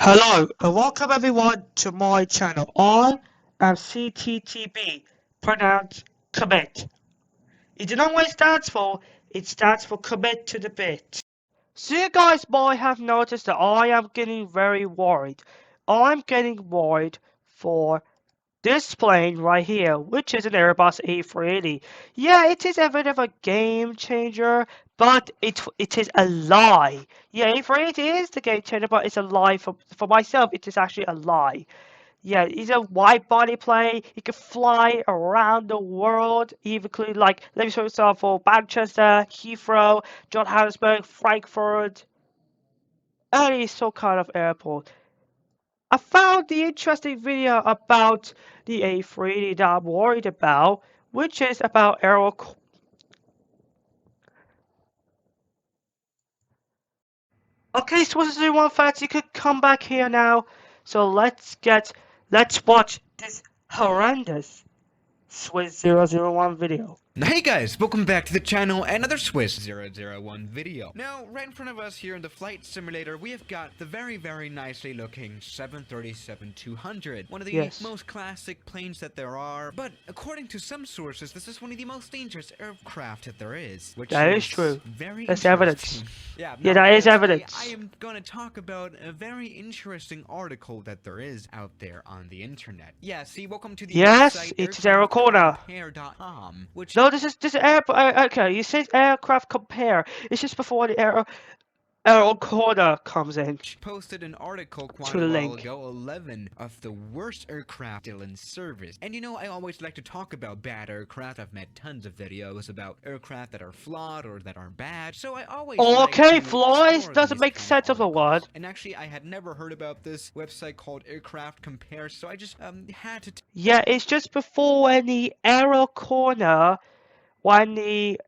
Hello and welcome everyone to my channel. I am CTTB, pronounced commit. If you know what it stands for, it stands for commit to the bit. So you guys might have noticed that I am getting very worried. I'm getting worried for this plane right here, which is an Airbus A380. Yeah, it is a bit of a game changer, but it is a lie. Yeah, A380 is the game changer, but it's a lie for myself. It is actually a lie. Yeah, it's a wide body plane. It can fly around the world, even including like, let me for example, Manchester, Heathrow, Johannesburg, Frankfurt, any sort kind of airport. I found the interesting video about the A380 that I'm worried about, which is about aero. Okay, so this is one fact. You could come back here now. So let's watch this horrendous Swiss 001 video. Hey guys, welcome back to the channel, another Swiss 001 video. Now, right in front of us here in the flight simulator, we have got the very nicely looking 737-200, one of the most classic planes that there are, but according to some sources, this is one of the most dangerous aircraft that there is. Which that is true. Very That's evidence. Yeah, that is evidence. I am going to talk about a very interesting article that there is out there on the internet. Yeah, see, welcome to the website, it's aircraftcompare.com, which... No, this is air. Okay, you said aircraft compare. It's just before the aero corner comes in. Posted an article quite a while ago, 11 of the worst aircraft still in service. And you know, I always like to talk about bad aircraft. I've made tons of videos about aircraft that are flawed or that are bad. So I always flaws doesn't make sense of the word. And actually, I had never heard about this website called Aircraft Compare, so I just had to. Yeah, it's just before any aero corner. When the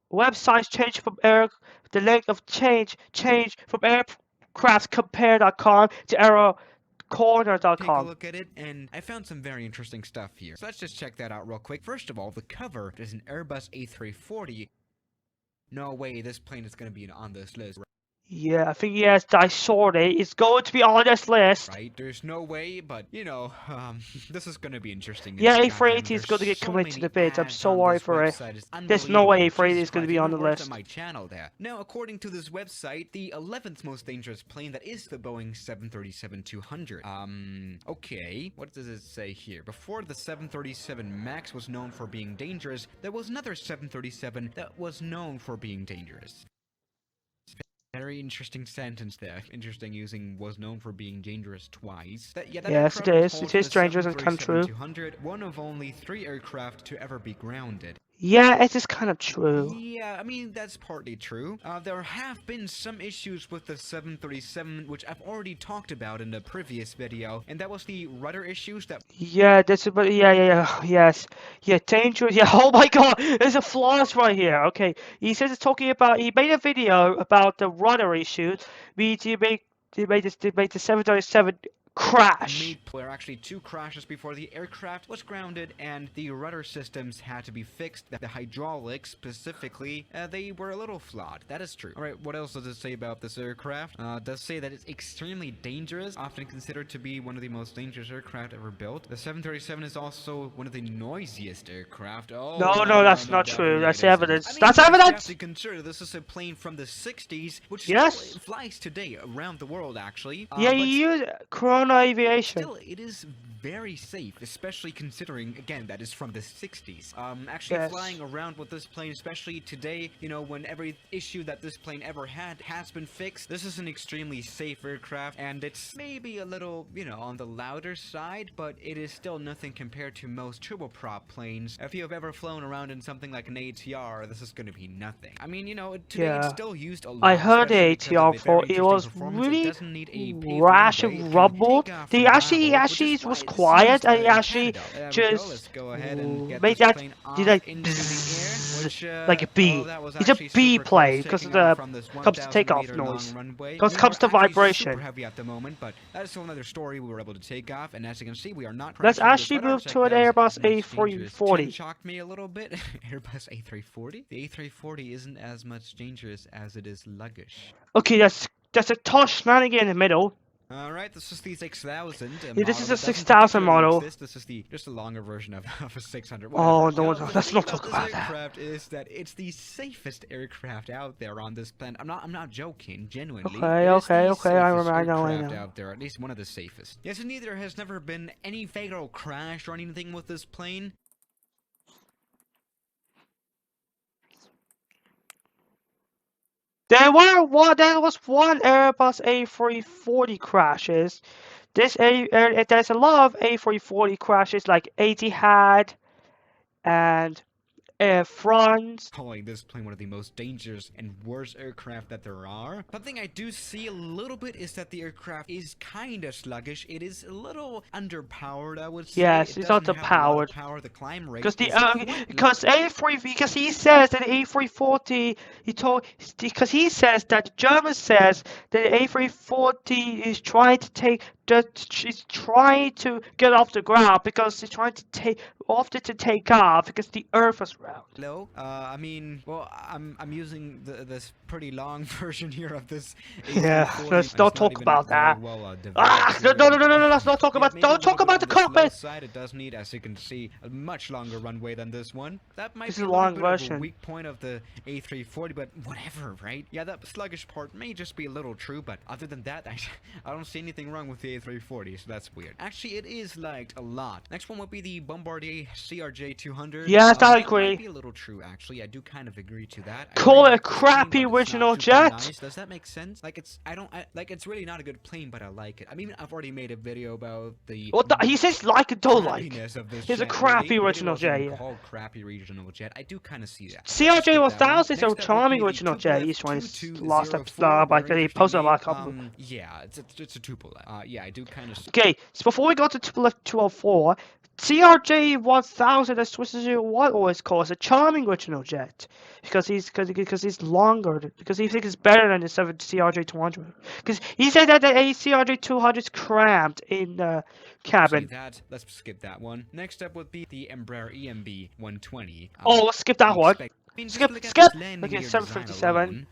websites change from the length of change from aircraftcompare.com to aerocorner.com. Take a look at it, and I found some very interesting stuff here. So let's just check that out real quick. First of all, the cover is an Airbus A340. No way, this plane is going to be on this list. Yeah, I think yes, I saw it. It's going to be on this list. Right, there's no way, but you know, this is gonna be interesting. Yeah, A380 is going to get committed to the bid. I'm so worried for it. There's no way A380 is going to be on the list. My channel there. Now, according to this website, the 11th most dangerous plane that is the Boeing 737-200. Okay, what does it say here? Before the 737 MAX was known for being dangerous, there was another 737 that was known for being dangerous. Very interesting sentence there. Interesting using was known for being dangerous twice. Yes, it is. It is dangerous and come true. One of only 3 aircraft to ever be grounded. Yeah, it is kind of true. Yeah, I mean, that's partly true. There have been some issues with the 737, which I've already talked about in the previous video, and that was the rudder issues that... Yeah, that's about, yes. Yeah, dangerous, yeah, oh my god, there's a flaws right here, okay. He says it's talking about, he made a video about the rudder issues, he made the 737 crash. There were actually 2 crashes before the aircraft was grounded, and the rudder systems had to be fixed. The hydraulics, specifically, they were a little flawed. That is true. Alright, what else does it say about this aircraft? It does say that it's extremely dangerous, often considered to be one of the most dangerous aircraft ever built. The 737 is also one of the noisiest aircraft. Oh, no, that's not true. That's evidence. I mean, that's evidence! You consider this is a plane from the 60s, which still flies today around the world, actually. Yeah, you use Corona Aviation. Still, it is very safe, especially considering, again, that is from the 60s. Actually flying around with this plane, especially today, you know, when every issue that this plane ever had has been fixed, this is an extremely safe aircraft, and it's maybe a little, you know, on the louder side, but it is still nothing compared to most turboprop planes. If you have ever flown around in something like an ATR, this is going to be nothing. I mean, you know, today it's still used a lot. I heard the ATR before. It was really rash and rumbled. He actually was quiet, and he actually just made that like a bee. It's a bee plane because the comes to takeoff noise. Because it comes to vibration. Heavy at the moment, but that is still another story. We were able to take off, and as you can see, we are not. Let's actually move to an Airbus A340. Shocked me a little bit. Airbus A340. The A340 isn't as much dangerous as it is sluggish. Okay, that's a tosh shenanigan in the middle. Alright, this is the 6000 Yeah, this is a model that doesn't 6000 particularly model. exist. This is the just a longer version of a 600. Oh, Whatever. no, The let's thing not talk about this that. aircraft is that it's the safest aircraft out there on this planet. I'm not joking, genuinely. Okay, It is the I safest know. aircraft out there, at least one of the safest. Yes, and there has never been any fatal crash or anything with this plane. There was one Airbus A340 crashes. There's a lot of A340 crashes like Etihad and Air France. Calling this plane one of the most dangerous and worst aircraft that there are. Something I do see a little bit is that the aircraft is kind of sluggish. It is a little underpowered, I would say. Yes, it's underpowered. Power. The climb rate Because because he says that A340 he says that the German says that the A340 is trying to get off the ground because he's trying to take off because the Earth is round. Hello. I mean, well, I'm using this pretty long version here of this. Yeah, let's not talk about that. No, Let's not talk about. Don't talk about the cockpit. Side, it does need, as you can see, a much longer runway than this one. That might This be is a a long little bit version. of a weak point of the A340, but whatever, right? Yeah, that sluggish part may just be a little true, but other than that, I don't see anything wrong with the A340, so that's weird. Actually, it is lagged a lot. Next one would be the Bombardier CRJ200. Yes, I that agree. might be a little true, actually. I do kind of agree to that. Call I it a crappy original jet. Nice. Does that make sense? Like it's really not a good plane, but I like it. I mean, I've already made a video about the. He says like and don't like. Of this It's a jet, crappy really. original jet. Yeah. Called crappy regional jet. I do kind of see that. CRJ 1000 is a charming original jet. He's trying to last episode, but he posted about a couple. Yeah, it's a Tupolev. Yeah, I do kind of. Okay, so before we go to Tupolev 204, CRJ 1000 as Swiss 01 always calls a charming original jet because he's longer because he thinks it's better than the CRJ 200 because he said that the CRJ 200 is cramped in the cabin. Let's skip that one. Next up would be the Embraer EMB 120. Let's skip that one. Skip. Okay, 757.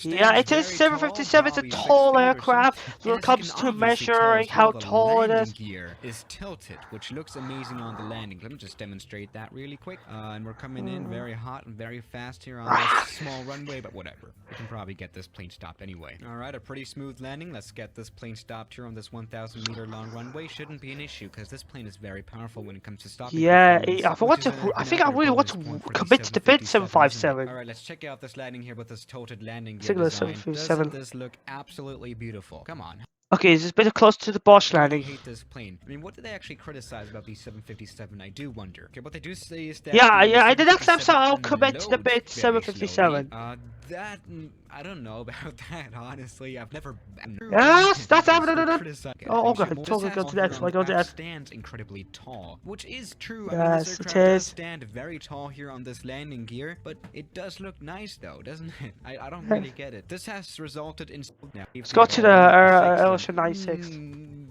Yeah, it is 757. It's a tall aircraft. When it comes to measuring how tall it is. Gear is tilted, which looks amazing on the landing. Let me just demonstrate that really quick. And we're coming in very hot and very fast here on this small runway, but whatever. We can probably get this plane stopped anyway. All right, a pretty smooth landing. Let's get this plane stopped here on this 1,000-meter long runway. Shouldn't be an issue because this plane is very powerful when it comes to stopping. Yeah, I think I really want to commit to the bid 757. Alright, let's check out this landing here with this tilted landing gear design. Doesn't this look absolutely beautiful? Come on. Okay, is this a bit close to the Bosch landing? I hate this plane. I mean, what do they actually criticize about the 757? I do wonder. Okay, what they do say is that... Yeah, in the next episode I'll commit to the bid 757. That... I don't know about that, honestly. I've never... Yes, that's happening. Oh, okay, go to the next one. Go to that. Stands incredibly tall, which is true. Yes, I mean, this aircraft it is. does stand very tall here on this landing gear, but it does look nice, though, doesn't it? I don't really get it. This has resulted in... Let's go to the Ocean 96.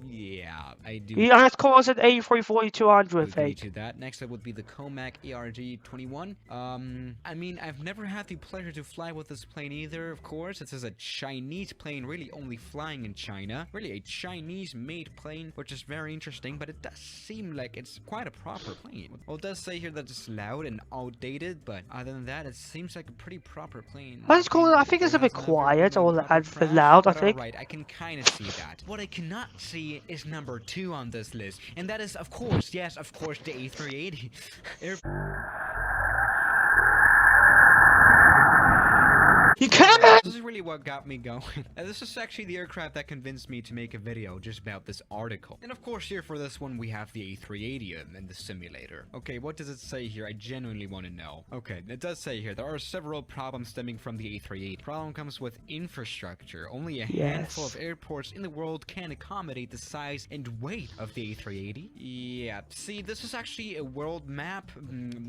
Yeah, I do. Yeah, let's call it A340-200, agree to that. Next up would be the Comac ARG-21. I mean, I've never had the pleasure to fly with this plane either, of course. This is a Chinese plane, really only flying in China. Really a Chinese-made plane, which is very interesting, but it does seem like it's quite a proper plane. Well, it does say here that it's loud and outdated, but other than that, it seems like a pretty proper plane. Let's call it, I think it's a bit quiet or loud, I think. Right, I can kind of see that. What I cannot see is number 2 on this list, and that is, of course, yes, of course, the A380. You can't! This is really what got me going. This is actually the aircraft that convinced me to make a video just about this article. And of course, here for this one, we have the A380 in the simulator. Okay, what does it say here? I genuinely want to know. Okay, it does say here, there are several problems stemming from the A380. Problem comes with infrastructure. Only a handful of airports in the world can accommodate the size and weight of the A380. Yeah, see, this is actually a world map,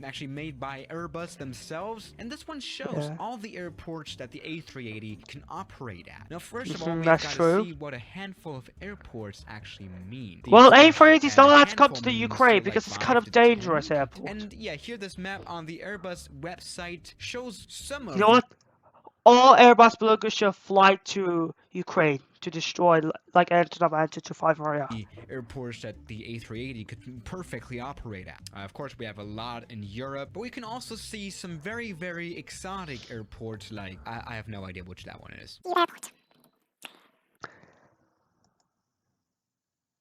actually made by Airbus themselves. And this one shows all the airports that the A380 can operate at. Now, first of all, we've got to see what a handful of airports actually mean. Well, A380 is not allowed to come to the Ukraine because it's kind of dangerous airport. And yeah, here this map on the Airbus website shows some of... You know what? all Airbus Beluga should fly to Ukraine to destroy, like Antonov answered to 5 Maria. Airports that the A380 could perfectly operate at. Of course, we have a lot in Europe, but we can also see some very, very exotic airports like, I have no idea which that one is.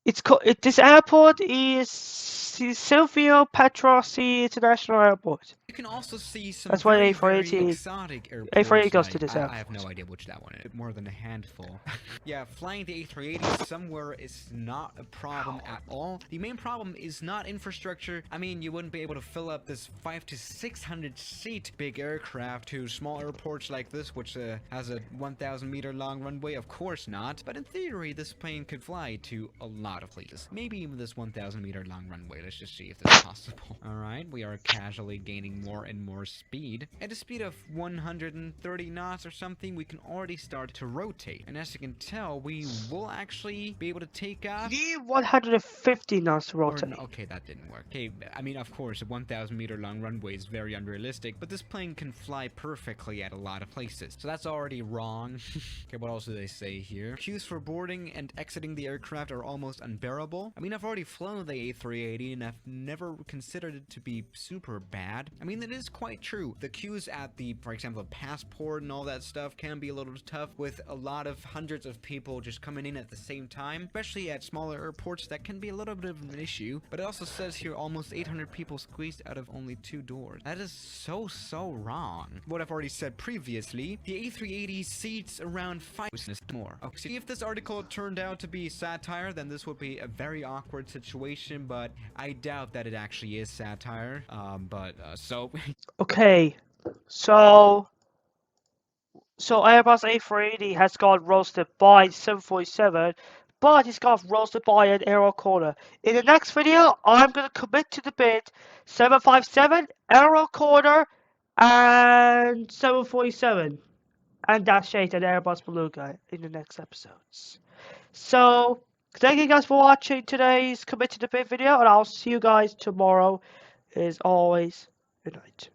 It's called, this airport is Silvio Petrosi International Airport. You can also see some That's why very, A380 very exotic airports. A380 goes to like, this I airport. have no idea which that one is. More than a handful. Yeah, flying the A380 somewhere is not a problem at all. The main problem is not infrastructure. I mean, you wouldn't be able to fill up this 500 to 600 seat big aircraft to small airports like this, which has a 1,000 meter long runway. Of course not. But in theory, this plane could fly to a lot of places. Maybe even this 1,000 meter long runway. Let's just see if this is possible. Alright, we are casually gaining more and more speed. At a speed of 130 knots or something, we can already start to rotate. And as you can tell, we will actually be able to take off. You need 150 knots to rotate. Okay, that didn't work. Okay, I mean, of course, a 1,000 meter long runway is very unrealistic, but this plane can fly perfectly at a lot of places. So that's already wrong. Okay, what else do they say here? Queues for boarding and exiting the aircraft are almost unbearable. I mean, I've already flown the A380 and I've never considered it to be super bad. I mean, that is quite true. The queues at the, for example, passport and all that stuff can be a little tough with a lot of hundreds of people just coming in at the same time, especially at smaller airports. That can be a little bit of an issue. But it also says here almost 800 people squeezed out of only 2 doors. That is so wrong. What I've already said previously, the A380 seats around 5 more. Okay, so if this article turned out to be satire, then this would be a very awkward situation, but I doubt that it actually is satire. So Okay, so Airbus A380 has got roasted by 747, but it's got roasted by an aero corner. In the next video, I'm going to commit to the bid 757, aero corner, and 747, and Dash 8 and Airbus Beluga in the next episodes. So, thank you guys for watching today's commit to the bid video, and I'll see you guys tomorrow. As always, good night.